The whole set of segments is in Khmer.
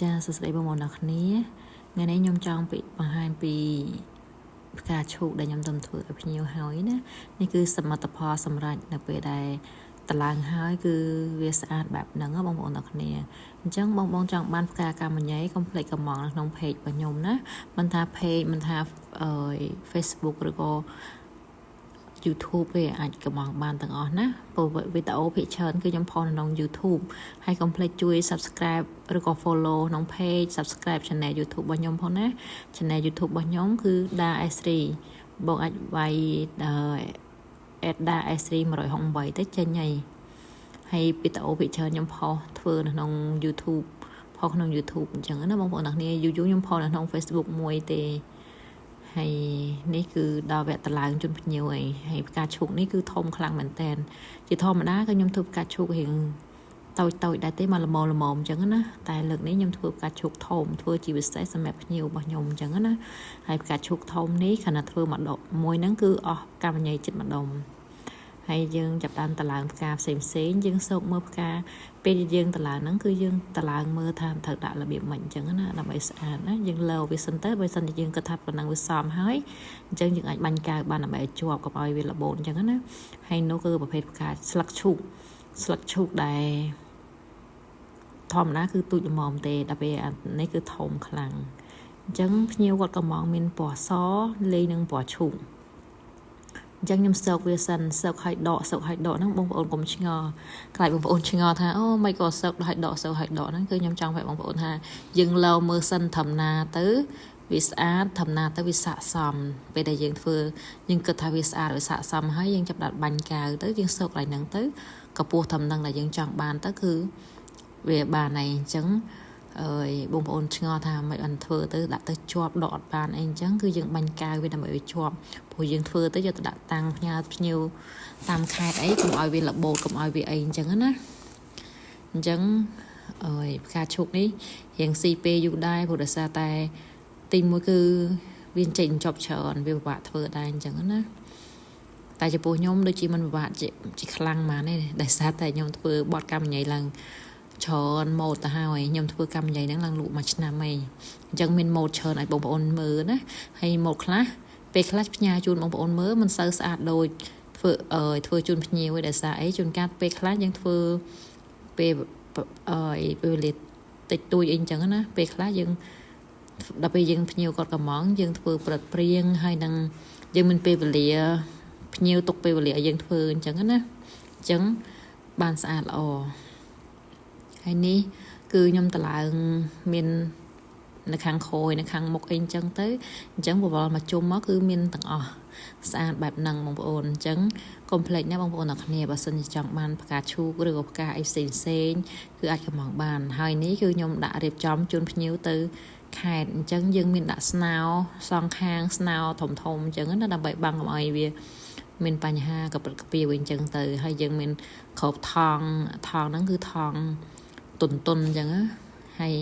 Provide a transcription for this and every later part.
ចាសស្ដីបងប្អូនអរគ្នាថ្ងៃនេះខ្ញុំចង់បង្ហាញពីផ្កាឈូកដែលខ្ញុំទំធ្វើឲ្យភ្ញៀវហើយណានេះគឺសមិទ្ធផលសម្រាប់នៅពេលដែលតឡើងហើយគឺវាស្អាតបែបហ្នឹងបងប្អូនអរគ្នាអញ្ចឹងបងចង់បានផ្កាកាមញ៉ៃកុំភ្លេចកំងនៅក្នុង page របស់ខ្ញុំណាមិនថា page មិនថា Facebook ឬក៏ YouTube វាអាចកំងបានទាំងអស់ណាព្រោះវីដេអូភាគច្រើនគឺខ្ញុំផុសនៅក្នុង YouTube ហើយកុំភ្លេចជួយ Subscribe ឬក៏ Follow ក្នុង Page Subscribe Channel YouTube របស់ខ្ញុំផងណា Channel YouTube របស់ខ្ញុំគឺ Da S3 បងអាចវាយDa S3 168ទៅចេញហើយវីដេអូភាគច្រើនខ្ញុំផុសធ្វើនៅក្នុង YouTube ផុសក្នុង YouTube អញ្ចឹងណាបងប្អូនទាំងគ្នាយូរខ្ញុំផុសនៅក្នុង Facebook មួយទេហើយនេះគឺដល់វគ្គតឡើងជូនភ្ញៀវហើយផ្កាឈូកនេះគឺធំខ្លាំងមែនតើជាធម្មតាគឺខ្ញុំធ្វើផ្កាឈូករៀងតូចដែរទេមកល្មមអញ្ចឹងណាតែលើកនេះខ្ញុំធ្វើផ្កាឈូកធំធ្វើជាពិសេសសម្រាប់ភ្ញៀវរបស់ខ្ញុំអញ្ចឹងណាហើយផ្កាឈូកធំនេះខណៈធ្វើមួយដុំមួយហ្នឹងគឺអស់កាមញ៉ៃចិត្តមួយដុំហើយយើងចាប់តាមតឡើងផ្កាផ្សេងយើងសោកមើលផ្កាពេលយើងតឡើងហ្នឹងគឺយើងតឡើងមើលថាត្រូវដាក់របៀបម៉េចអញ្ចឹងណាដើម្បីស្អាតណាយើងលើវាសិនទៅបើសិនជាយើងគិតថាប៉ុណ្ណឹងវាសមហើយអញ្ចឹងយើងអាចបាញ់កៅបានដើម្បីឲ្យជាប់កុំឲ្យវាលបូនអញ្ចឹងណាហើយនោះគឺប្រភេទផ្កាស្លឹកឈូកដែលធម្មតាគឺទូចល្មមទេដល់ពេលនេះគឺធំខ្លាំងអញ្ចឹងភ្ញៀវគាត់កំងមានពណ៌សលេងនឹងពណ៌ឈូកអញ្ចឹងខ្ញុំសោកវាសិនសោកឲ្យដកហ្នឹងបងប្អូនកុំឆ្ងល់ខ្លាចបងប្អូនឆ្ងល់ថាអូមិនក៏សោកឲ្យដកហ្នឹងគឺខ្ញុំចង់ប្រាប់បងប្អូនថាយើងឡូមើលសិនធម្មតាទៅវាស្អាតធម្មតាទៅវាស័ក្តិសមពេលដែលយើងធ្វើយើងគិតថាវាស្អាតវាស័ក្តិសមហើយយើងចាប់ដាក់បាញ់កៅទៅយើងសោកឡើងហ្នឹងទៅកពស់ធម្មតាដែលយើងចង់បានទៅគឺវាបានហើយអញ្ចឹងបងប្អូនឆ្ងល់ថាមិនបានធ្វើទៅដាក់ទៅជាប់ដកអត់បានអីអញ្ចឹងគឺយើងបាញ់កៅវាដើម្បីវាជាប់ព្រោះយើងធ្វើទៅយកទៅដាក់តាំងផ្ញើភ្ញៀវតាមខេត្តអីកុំឲ្យវាលបោតកុំឲ្យវាអីអញ្ចឹងណាអញ្ចឹងផ្កាឈូកនេះរៀងស៊ីពេលយូរដែរព្រោះដោយសារតែទីមួយគឺវាចេញចប់ច្រើនវាពិបាកធ្វើដែរអញ្ចឹងណាតែចំពោះខ្ញុំដូចជាមិនពិបាកជាខ្លាំងម៉ានទេដោយសារតែខ្ញុំធ្វើបទកម្មញ៉ៃឡើងច្រើនម៉ូតទៅហើយខ្ញុំធ្វើកម្មញ៉ៃហ្នឹងឡើងលក់មួយឆ្នាំហើយអញ្ចឹងមានម៉ូតច្រើនឲ្យបងប្អូនមើលណាហើយម៉ូតខ្លះពេលខ្លះផ្ញើជូនបងប្អូនមើលមិនសូវស្អាតដូចធ្វើជូនភ្ញៀវឯដោយសារអីជួនកាលពេលខ្លះយើងធ្វើពេលពេលវេលាតិចតួចអីអញ្ចឹងណាពេលខ្លះយើងដល់ពេលយើងភ្ញៀវគាត់កំងយើងធ្វើព្រឹត្តព្រៀងហើយនឹងយើងមានពេលវេលាភ្ញៀវទុកពេលវេលាឲ្យយើងធ្វើអញ្ចឹងណាអញ្ចឹងបានស្អាតល្អហើយនេះគឺខ្ញុំតឡើងមាននៅខាងក្រោយនៅខាងមុខអីអញ្ចឹងទៅអញ្ចឹងបវរមកជុំមកគឺមានទាំងអស់ស្អាតបែបហ្នឹងបងប្អូនអញ្ចឹងកុំភ្លេចណាបងប្អូនទាំងគ្នាបើសិនជាចង់បានផ្កាឈូកឬក៏ផ្កាអីផ្សេងគឺអាចកំងបានហើយនេះគឺខ្ញុំដាក់រៀបចំជូនភ្ញៀវទៅខេត្តអញ្ចឹងយើងមានដាក់ស្នោសងខាងស្នោធំអញ្ចឹងណាដើម្បីបាំងកុំឲ្យវាមានបញ្ហាកពិតកពីវិញអញ្ចឹងទៅហើយយើងមានក្របថងហ្នឹងគឺថងទុនអញ្ចឹងណាហើយ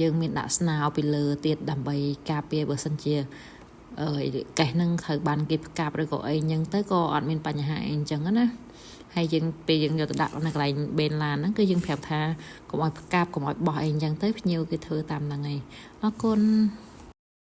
យើងមានដាក់ស្នោពីលើទៀតដើម្បីការពារបើសិនជាកេះហ្នឹងត្រូវបានគេផ្កាប់ឬក៏អីអញ្ចឹងទៅក៏អត់មានបញ្ហាអីអញ្ចឹងណាហើយយើងពេលយើងយកទៅដាក់នៅកន្លែងបេនឡានហ្នឹងគឺយើងប្រាប់ថាកុំឲ្យផ្កាប់កុំឲ្យបោះអីអញ្ចឹងទៅភ្ញៀវគេធ្វើតាមហ្នឹងឯងអរគុណ